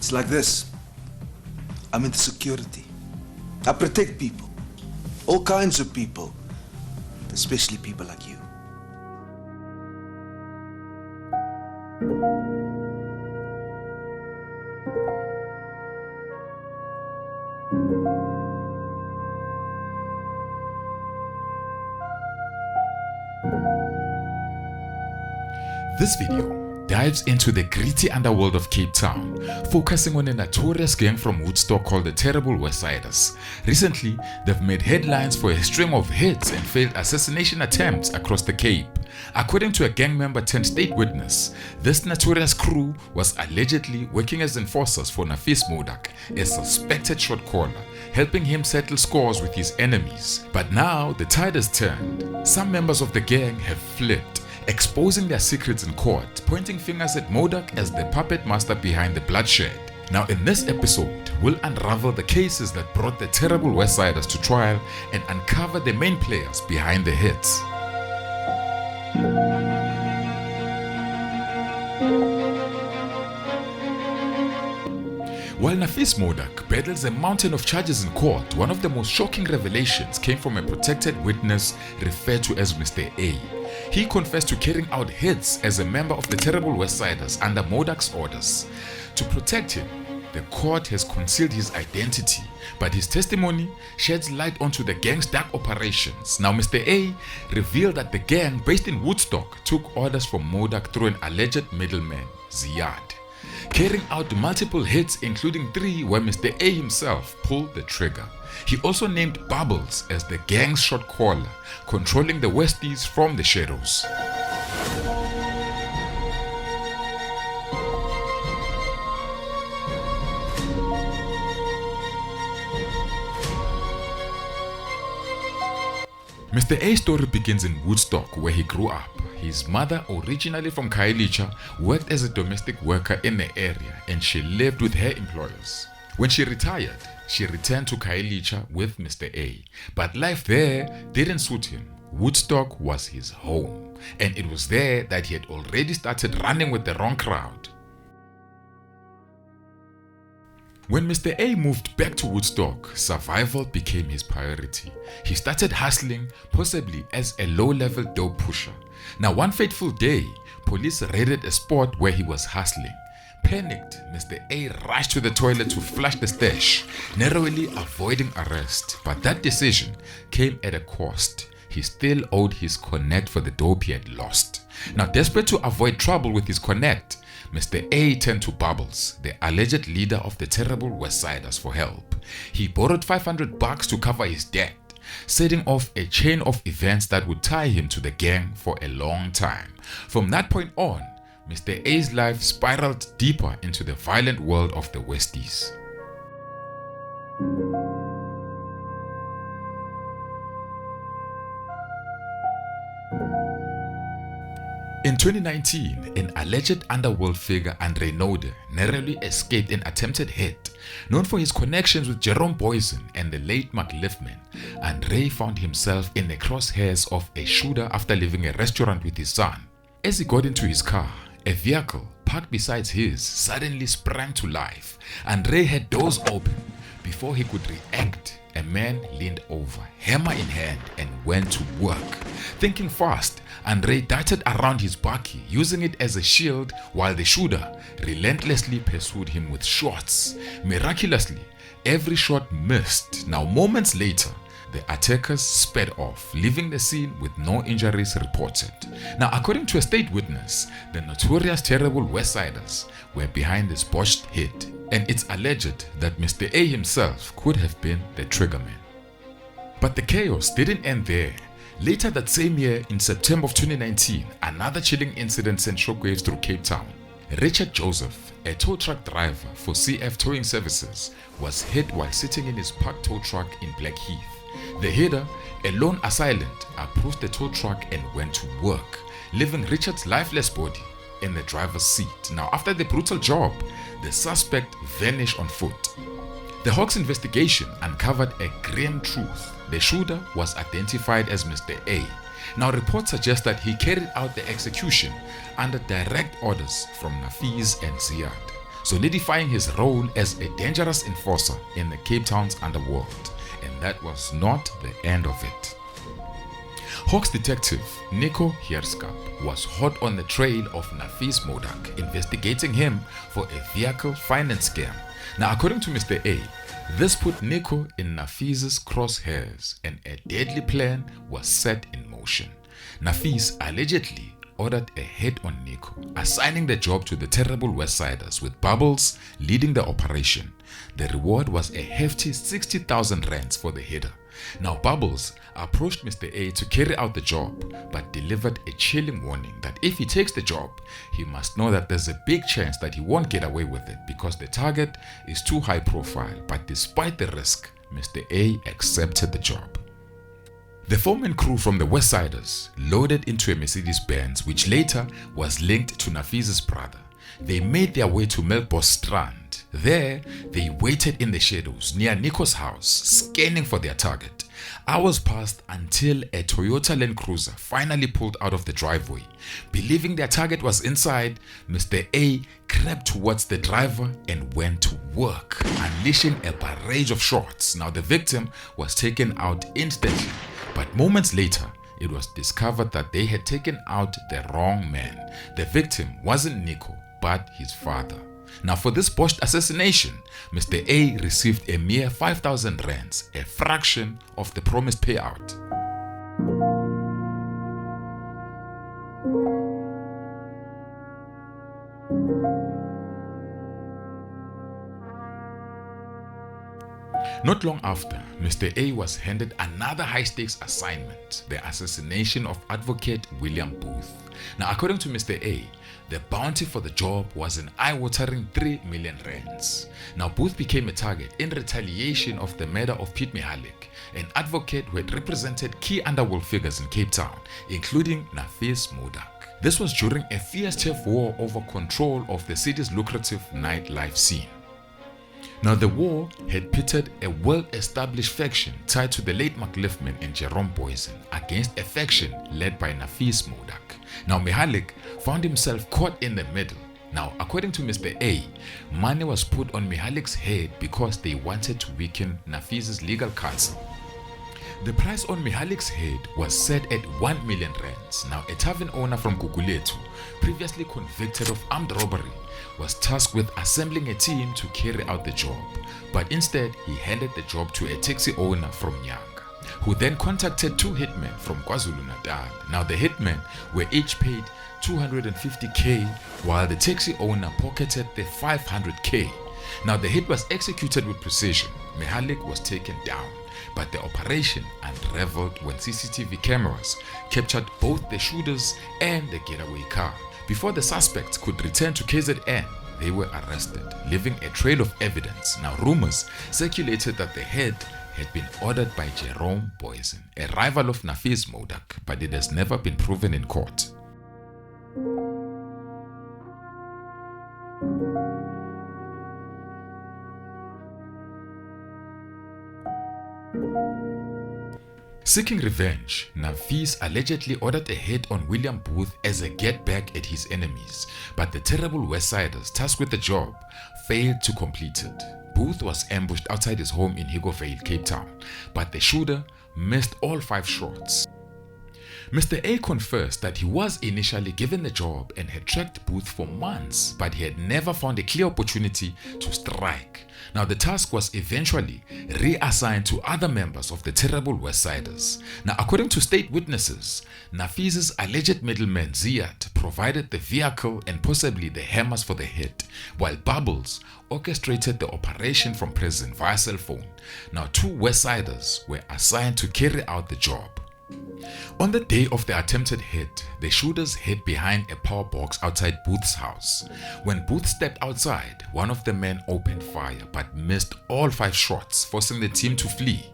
It's like this. I'm into security. I protect people. All kinds of people. Especially people like you. This video dives into the gritty underworld of Cape Town, focusing on a notorious gang from Woodstock called the Terrible West Siders. Recently, they've made headlines for a string of hits and failed assassination attempts across the Cape. According to a gang member turned state witness, this notorious crew was allegedly working as enforcers for Nafiz Modack, a suspected shot caller, helping him settle scores with his enemies. But now the tide has turned. Some members of the gang have flipped, exposing their secrets in court, pointing fingers at Modack as the puppet master behind the bloodshed. Now in this episode, we'll unravel the cases that brought the Terrible West Siders to trial and uncover the main players behind the hits. While Nafiz Modack battles a mountain of charges in court, one of the most shocking revelations came from a protected witness referred to as Mr. A. He confessed to carrying out hits as a member of the Terrible West Siders under Modack's orders. To protect him, the court has concealed his identity, but his testimony sheds light onto the gang's dark operations. Now Mr. A revealed that the gang based in Woodstock took orders from Modack through an alleged middleman, Ziad, carrying out multiple hits including 3 where Mr. A himself pulled the trigger. He also named Bubbles as the gang's shot caller, controlling the Westies from the shadows. Mr. A's story begins in Woodstock, where he grew up. His mother, originally from Khayelitsha, worked as a domestic worker in the area and she lived with her employers. When she retired, she returned to Khayelitsha with Mr. A, but life there didn't suit him. Woodstock was his home, and it was there that he had already started running with the wrong crowd. When Mr. A moved back to Woodstock, survival became his priority. He started hustling, possibly as a low-level dope pusher. Now one fateful day, police raided a spot where he was hustling. Panicked, Mr. A rushed to the toilet to flush the stash, narrowly avoiding arrest. But that decision came at a cost. He still owed his connect for the dope he had lost. Now desperate to avoid trouble with his connect, Mr. A turned to Bubbles, the alleged leader of the Terrible West Siders, for help. He borrowed $500 to cover his debt, setting off a chain of events that would tie him to the gang for a long time. From that point on, Mr. A's life spiraled deeper into the violent world of the Westies. In 2019, an alleged underworld figure, Andre Node, narrowly escaped an attempted hit. Known for his connections with Jerome Boysen and the late Mark Liffman, Andre found himself in the crosshairs of a shooter after leaving a restaurant with his son. As he got into his car, a vehicle parked beside his suddenly sprang to life. Andre had doors open. Before he could react, a man leaned over, hammer in hand, and went to work. Thinking fast, Andre darted around his bakkie, using it as a shield, while the shooter relentlessly pursued him with shots. Miraculously, every shot missed. Now, moments later, the attackers sped off, leaving the scene with no injuries reported. Now, according to a state witness, the notorious Terrible West Siders were behind this botched hit, and it's alleged that Mr. A himself could have been the triggerman. But the chaos didn't end there. Later that same year, in September of 2019, another chilling incident sent shockwaves through Cape Town. Richard Joseph, a tow truck driver for CF Towing Services, was hit while sitting in his parked tow truck in Blackheath. The hitter, a lone assailant, approached the tow truck and went to work, leaving Richard's lifeless body in the driver's seat. Now, after the brutal job, the suspect vanished on foot. The Hawks investigation uncovered a grim truth. The shooter was identified as Mr. A. Now, reports suggest that he carried out the execution under direct orders from Nafiz and Ziad. solidifying his role as a dangerous enforcer in the Cape Town's underworld. And that was not the end of it. Hawks detective Nico Heerskap was hot on the trail of Nafiz Modack, investigating him for a vehicle finance scam. Now, according to Mr. A, this put Nico in Nafiz's crosshairs and a deadly plan was set in motion. Nafiz allegedly ordered a hit on Nico, assigning the job to the terrible Westsiders, with Bubbles leading the operation. The reward was a hefty 60,000 rands for the hitter. Now, Bubbles approached Mr. A to carry out the job, but delivered a chilling warning that if he takes the job, he must know that there's a big chance that he won't get away with it because the target is too high profile. But despite the risk, Mr. A accepted the job. The four-man crew from the Westsiders loaded into a Mercedes-Benz, which later was linked to Nafiz's brother. They made their way to Melkbos Strand. There, they waited in the shadows near Nico's house, scanning for their target. Hours passed until a Toyota Land Cruiser finally pulled out of the driveway. Believing their target was inside, Mr. A crept towards the driver and went to work, unleashing a barrage of shots. Now, the victim was taken out instantly, but moments later, it was discovered that they had taken out the wrong man. The victim wasn't Nico, but his father. Now, for this botched assassination, Mr. A received a mere 5,000 rands, a fraction of the promised payout. Not long after, Mr. A was handed another high-stakes assignment, the assassination of advocate William Booth. Now, according to Mr. A, the bounty for the job was an eye-watering 3 million rands. Now, Booth became a target in retaliation of the murder of Pete Mihalik, an advocate who had represented key underworld figures in Cape Town, including Nafiz Modack. This was during a fierce turf war over control of the city's lucrative nightlife scene. Now, the war had pitted a well-established faction tied to the late McLiffman and Jerome Boysen against a faction led by Nafiz Modack. Now, Mihalik found himself caught in the middle. Now, according to Mr. A, money was put on Mihalik's head because they wanted to weaken Nafiz's legal counsel. The price on Mihalik's head was set at 1 million rands. Now, a tavern owner from Guguletu, previously convicted of armed robbery, was tasked with assembling a team to carry out the job, but instead he handed the job to a taxi owner from Nyanga, who then contacted 2 hitmen from KwaZulu-Natal. Now, the hitmen were each paid 250k, while the taxi owner pocketed the 500k. Now, the hit was executed with precision. Mihalik was taken down, but the operation unraveled when CCTV cameras captured both the shooters and the getaway car. Before the suspects could return to KZN, they were arrested, leaving a trail of evidence. Now, rumors circulated that the head had been ordered by Jerome Boysen, a rival of Nafiz Modack, but it has never been proven in court. Seeking revenge, Nafiz allegedly ordered a hit on William Booth as a get back at his enemies, but the terrible Westsiders tasked with the job failed to complete it. Booth was ambushed outside his home in Higgovale, Cape Town, but the shooter missed all 5 shots. Mr. A confessed that he was initially given the job and had tracked Booth for months, but he had never found a clear opportunity to strike. Now, the task was eventually reassigned to other members of the terrible Westsiders. Now, according to state witnesses, Nafiz's alleged middleman Ziad provided the vehicle and possibly the hammers for the hit, while Bubbles orchestrated the operation from prison via cell phone. Now, 2 Westsiders were assigned to carry out the job. On the day of the attempted hit, the shooters hid behind a power box outside Booth's house. When Booth stepped outside, one of the men opened fire but missed all 5 shots, forcing the team to flee.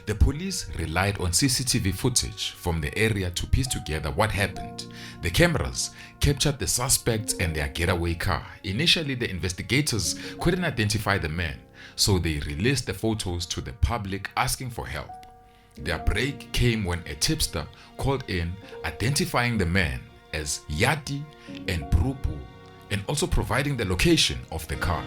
The police relied on CCTV footage from the area to piece together what happened. The cameras captured the suspects and their getaway car. Initially, the investigators couldn't identify the men, so they released the photos to the public asking for help. Their break came when a tipster called in identifying the men as Yati and Brupu, and also providing the location of the car.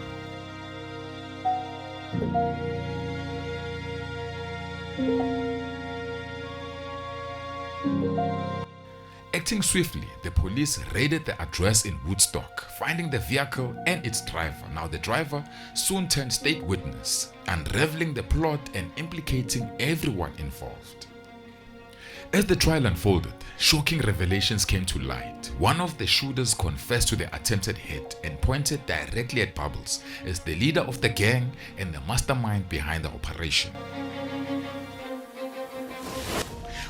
Acting swiftly, the police raided the address in Woodstock, finding the vehicle and its driver. Now the driver soon turned state witness, unraveling the plot and implicating everyone involved. As the trial unfolded, shocking revelations came to light. One of the shooters confessed to the attempted hit and pointed directly at Bubbles as the leader of the gang and the mastermind behind the operation.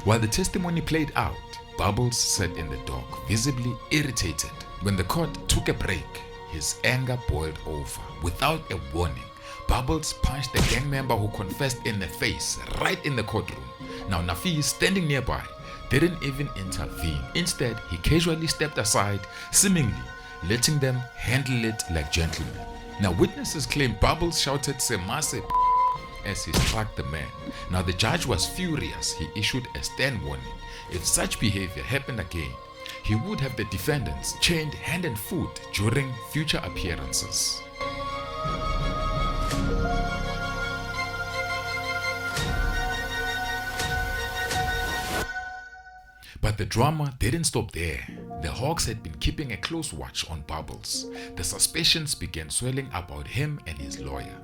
While the testimony played out, Bubbles sat in the dock, visibly irritated. When the court took a break, his anger boiled over. Without a warning, Bubbles punched the gang member who confessed in the face right in the courtroom. Now Nafiz, standing nearby, didn't even intervene. Instead, he casually stepped aside, seemingly letting them handle it like gentlemen. Now witnesses claim Bubbles shouted "Semase" as he struck the man. Now the judge was furious. He issued a stern warning. If such behavior happened again, he would have the defendants chained hand and foot during future appearances. But the drama didn't stop there. The Hawks had been keeping a close watch on Bubbles. The suspicions began swelling about him and his lawyer.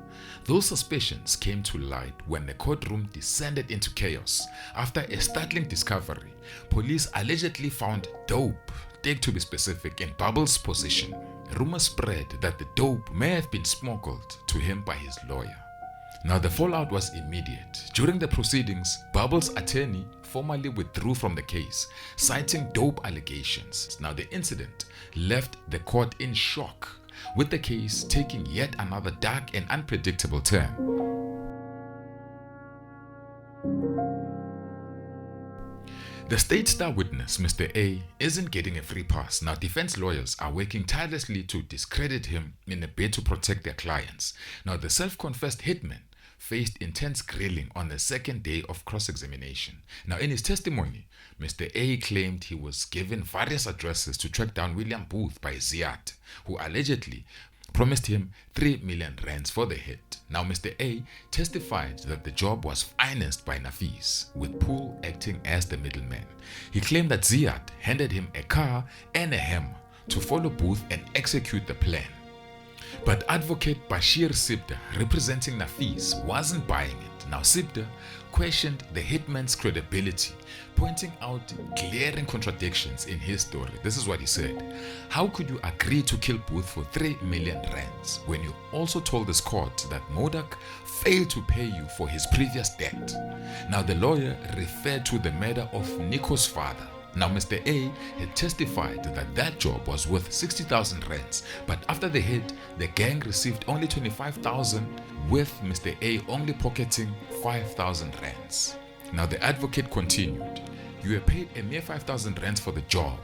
Those suspicions came to light when the courtroom descended into chaos. After a startling discovery, police allegedly found dope, take to be specific, in Bubbles' possession. Rumors spread that the dope may have been smuggled to him by his lawyer. Now the fallout was immediate. During the proceedings, Bubbles' attorney formally withdrew from the case, citing dope allegations. Now the incident left the court in shock, with the case taking yet another dark and unpredictable turn. The state star witness, Mr. A, isn't getting a free pass. Now defense lawyers are working tirelessly to discredit him in a bid to protect their clients. Now the self-confessed hitman faced intense grilling on the second day of cross-examination. Now in his testimony, Mr. A claimed he was given various addresses to track down William Booth by Ziad, who allegedly promised him 3 million rands for the hit. Now Mr. A testified that the job was financed by Nafiz, with Poole acting as the middleman. He claimed that Ziad handed him a car and a hammer to follow Booth and execute the plan. But advocate Bashir Sibda, representing Nafiz, wasn't buying it. Now Sibda questioned the hitman's credibility, pointing out glaring contradictions in his story. This is what he said: "How could you agree to kill Booth for 3 million rands when you also told this court that Modack failed to pay you for his previous debt?" Now the lawyer referred to the murder of Nico's father. Now Mr. A had testified that that job was worth 60,000 rands, but after the hit, the gang received only 25,000, with Mr. A only pocketing 5,000 rands. Now the advocate continued: "You were paid a mere 5,000 rands for the job,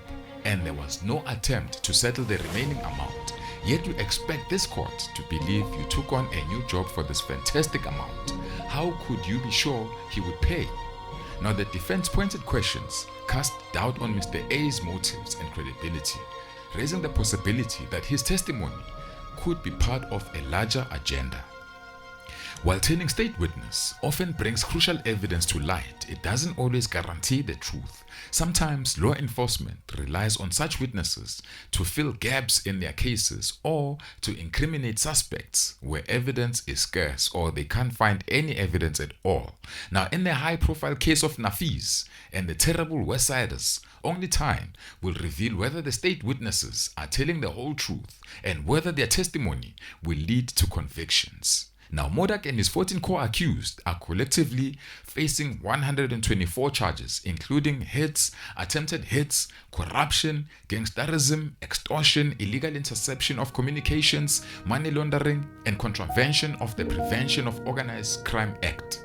and there was no attempt to settle the remaining amount. Yet you expect this court to believe you took on a new job for this fantastic amount. How could you be sure he would pay?" Now the defense pointed questions cast doubt on Mr. A's motives and credibility, raising the possibility that his testimony could be part of a larger agenda. While turning state witness often brings crucial evidence to light, it doesn't always guarantee the truth. Sometimes law enforcement relies on such witnesses to fill gaps in their cases or to incriminate suspects where evidence is scarce or they can't find any evidence at all. Now, in the high-profile case of Nafiz and the terrible West Siders, only time will reveal whether the state witnesses are telling the whole truth and whether their testimony will lead to convictions. Now, Modack and his 14 co-accused are collectively facing 124 charges, including hits, attempted hits, corruption, gangsterism, extortion, illegal interception of communications, money laundering, and contravention of the Prevention of Organized Crime Act.